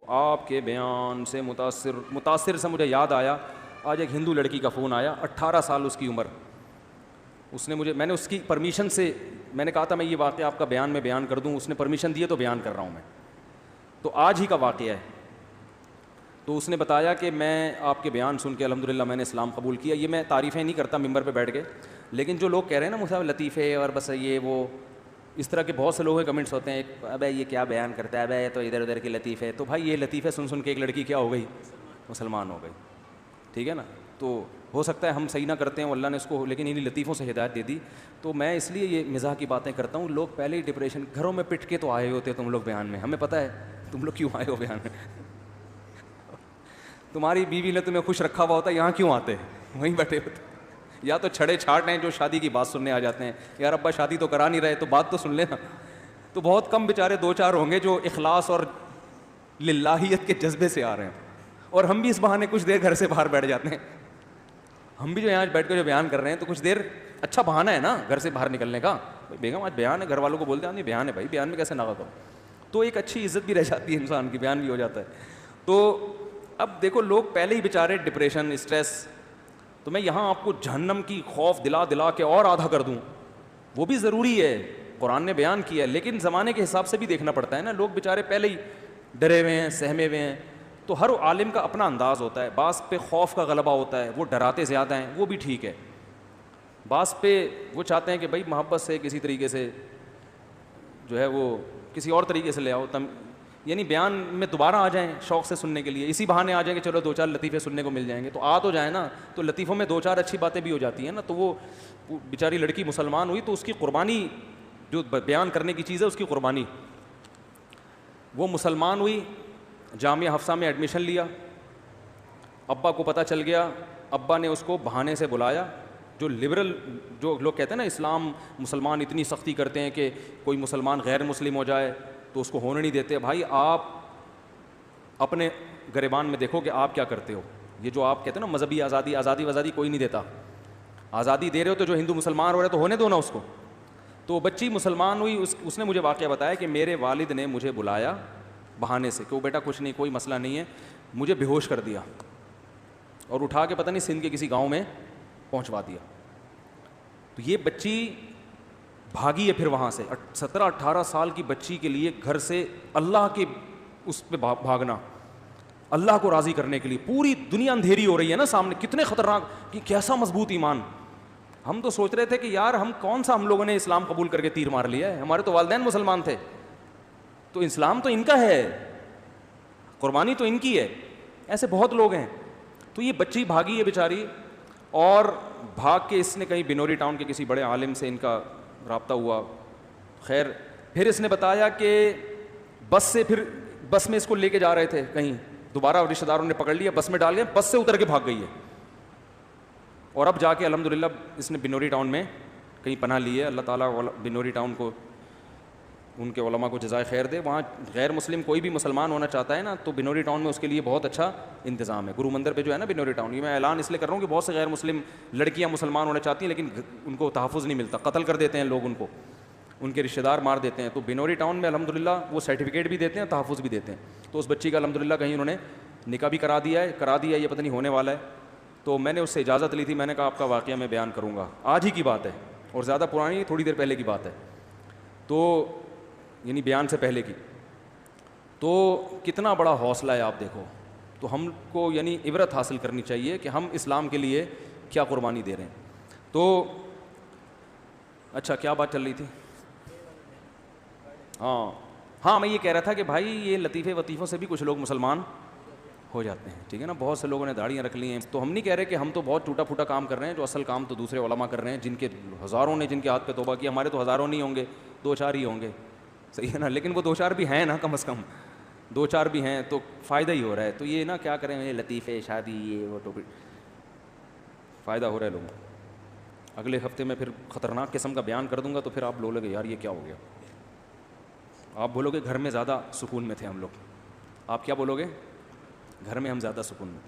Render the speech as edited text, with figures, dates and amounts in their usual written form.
آپ کے بیان سے متاثر سے مجھے یاد آیا، آج ایک ہندو لڑکی کا فون آیا، 18 سال اس کی عمر. اس نے میں نے اس کی پرمیشن سے میں نے کہا تھا میں یہ واقعہ آپ کا بیان میں بیان کر دوں، اس نے پرمیشن دی ہے تو بیان کر رہا ہوں میں. تو آج ہی کا واقعہ ہے. تو اس نے بتایا کہ میں آپ کے بیان سن کے الحمدللہ میں نے اسلام قبول کیا. یہ میں تعریفیں نہیں کرتا ممبر پہ بیٹھ کے، لیکن جو لوگ کہہ رہے ہیں نا مجھے لطیفے اور بس یہ وہ اس طرح کے بہت سے لوگوں کے کمنٹس ہوتے ہیں، ابے یہ کیا بیان کرتا ہے، ابے تو ادھر ادھر کے لطیفے. تو بھائی یہ لطیفے سن سن کے ایک لڑکی کیا ہو گئی، مسلمان ہو گئی. ٹھیک ہے نا. تو ہو سکتا ہے ہم صحیح نہ کرتے ہیں، اللہ نے اس کو لیکن انہیں لطیفوں سے ہدایت دے دی. تو میں اس لیے یہ مزاح کی باتیں کرتا ہوں. لوگ پہلے ہی ڈپریشن گھروں میں پٹ کے تو آئے ہوتے تم لوگ بیان میں، ہمیں پتہ ہے تم لوگ کیوں آئے ہو بیان میں. تمہاری بیوی نے تمہیں خوش رکھا ہوا ہوتا ہے، یہاں کیوں آتے ہیں، وہیں بیٹھے ہوتے. یا تو چھڑے چھاٹ ہیں جو شادی کی بات سننے آ جاتے ہیں، یار ابا شادی تو کرا نہیں رہے تو بات تو سن لینا. تو بہت کم بیچارے 2-4 ہوں گے جو اخلاص اور للہیت کے جذبے سے آ رہے ہیں. اور ہم بھی اس بہانے کچھ دیر گھر سے باہر بیٹھ جاتے ہیں. ہم بھی جو یہاں بیٹھ کے جو بیان کر رہے ہیں تو کچھ دیر اچھا بہانہ ہے نا گھر سے باہر نکلنے کا. بیگم آج بیان ہے، گھر والوں کو بولتے ہیں نہیں بیان ہے بھائی، بیان میں کیسے ناغا کرو. تو ایک اچھی عزت بھی رہ جاتی ہے انسان کی، بیان بھی ہو جاتا ہے. تو اب دیکھو لوگ پہلے ہی بیچارے ڈپریشن اسٹریس، تو میں یہاں آپ کو جہنم کی خوف دلا دلا کے اور آدھا کر دوں، وہ بھی ضروری ہے، قرآن نے بیان کیا ہے، لیکن زمانے کے حساب سے بھی دیکھنا پڑتا ہے نا. لوگ بیچارے پہلے ہی ڈرے ہوئے ہیں، سہمے ہوئے ہیں. تو ہر عالم کا اپنا انداز ہوتا ہے. بعض پہ خوف کا غلبہ ہوتا ہے، وہ ڈراتے زیادہ ہیں، وہ بھی ٹھیک ہے. بعض پہ وہ چاہتے ہیں کہ بھائی محبت سے کسی طریقے سے جو ہے وہ کسی اور طریقے سے لے آؤ، یعنی بیان میں دوبارہ آ جائیں شوق سے سننے کے لیے، اسی بہانے آ جائیں کہ چلو 2-4 لطیفے سننے کو مل جائیں گے. تو آ تو جائیں نا، تو لطیفوں میں 2-4 اچھی باتیں بھی ہو جاتی ہیں نا. تو وہ بیچاری لڑکی مسلمان ہوئی تو اس کی قربانی جو بیان کرنے کی چیز ہے اس کی قربانی. وہ مسلمان ہوئی، جامعہ حفصہ میں ایڈمیشن لیا. ابا کو پتہ چل گیا، ابا نے اس کو بہانے سے بلایا. جو لبرل جو لوگ کہتے ہیں نا اسلام مسلمان اتنی سختی کرتے ہیں کہ کوئی مسلمان غیر مسلم ہو جائے تو اس کو ہونے نہیں دیتے. بھائی آپ اپنے گریبان میں دیکھو کہ آپ کیا کرتے ہو. یہ جو آپ کہتے ہیں نا مذہبی آزادی کوئی نہیں دیتا. آزادی دے رہے ہو تو جو ہندو مسلمان ہو رہے تو ہونے دو نا اس کو. تو بچی مسلمان ہوئی، اس نے مجھے واقعہ بتایا کہ میرے والد نے مجھے بلایا بہانے سے کہ وہ بیٹا کچھ نہیں، کوئی مسئلہ نہیں ہے. مجھے بے ہوش کر دیا اور اٹھا کے پتہ نہیں سندھ کے کسی گاؤں میں پہنچوا دیا. تو یہ بچی بھاگی ہے پھر وہاں سے. 17-18 سال کی بچی کے لیے گھر سے اللہ کے اس پہ بھاگنا، اللہ کو راضی کرنے کے لیے. پوری دنیا اندھیری ہو رہی ہے نا سامنے، کتنے خطرناک، کہ کیسا مضبوط ایمان. ہم تو سوچ رہے تھے کہ یار ہم لوگوں نے اسلام قبول کر کے تیر مار لیا ہے، ہمارے تو والدین مسلمان تھے، تو اسلام تو ان کا ہے، قربانی تو ان کی ہے. ایسے بہت لوگ ہیں. تو یہ بچی بھاگی ہے بیچاری، اور بھاگ کے اس نے کہیں بنوری ٹاؤن کے کسی بڑے عالم سے ان کا رابطہ ہوا. خیر پھر اس نے بتایا کہ بس میں اس کو لے کے جا رہے تھے کہیں، دوبارہ رشتہ داروں نے پکڑ لیا، بس میں ڈال گئے، بس سے اتر کے بھاگ گئی ہے. اور اب جا کے الحمدللہ اس نے بنوری ٹاؤن میں کہیں پناہ لی ہے. اللہ تعالیٰ بنوری ٹاؤن کو ان کے علماء کو جزائے خیر دے. وہاں غیر مسلم کوئی بھی مسلمان ہونا چاہتا ہے نا تو بنوری ٹاؤن میں اس کے لیے بہت اچھا انتظام ہے. گرو مندر پہ جو ہے نا بنوری ٹاؤن، یہ میں اعلان اس لیے کر رہا ہوں کہ بہت سے غیر مسلم لڑکیاں مسلمان ہونا چاہتی ہیں لیکن ان کو تحفظ نہیں ملتا، قتل کر دیتے ہیں لوگ ان کو، ان کے رشتہ دار مار دیتے ہیں. تو بنوری ٹاؤن میں الحمدللہ وہ سرٹیفکیٹ بھی دیتے ہیں، تحفظ بھی دیتے ہیں. تو اس بچی کا الحمدللہ کہیں انہوں نے نکاح بھی کرا دیا ہے، یہ پتہ نہیں ہونے والا ہے. تو میں نے اس سے اجازت لی تھی، میں نے کہا آپ کا واقعہ میں بیان کروں گا. آج ہی کی بات ہے اور زیادہ پرانی، تھوڑی دیر پہلے کی بات ہے. تو یعنی بیان سے پہلے کی. تو کتنا بڑا حوصلہ ہے آپ دیکھو. تو ہم کو یعنی عبرت حاصل کرنی چاہیے کہ ہم اسلام کے لیے کیا قربانی دے رہے ہیں. تو اچھا کیا بات چل رہی تھی؟ ہاں میں یہ کہہ رہا تھا کہ بھائی یہ لطیفے وطیفوں سے بھی کچھ لوگ مسلمان ہو جاتے ہیں. ٹھیک ہے نا. بہت سے لوگوں نے داڑیاں رکھ لی ہیں. تو ہم نہیں کہہ رہے کہ ہم تو بہت ٹوٹا پھوٹا کام کر رہے ہیں، جو اصل کام تو دوسرے علماء کر رہے ہیں جن کے ہزاروں نے جن کے ہاتھ پہ توبہ کیا. ہمارے تو ہزاروں نہیں ہوں گے، 2-4 ہی ہوں گے. صحیح ہے نا. لیکن وہ 2-4 بھی ہیں نا، کم از کم 2-4 بھی ہیں تو فائدہ ہی ہو رہا ہے. تو یہ نا کیا کریں، یہ لطیفے شادی یہ وہ ٹوپی، فائدہ ہو رہا ہے لوگوں کو. اگلے ہفتے میں پھر خطرناک قسم کا بیان کر دوں گا تو پھر آپ بولو گے یار یہ کیا ہو گیا. آپ بولو گے گھر میں زیادہ سکون میں تھے ہم لوگ. آپ کیا بولو گے؟ گھر میں ہم زیادہ سکون میں.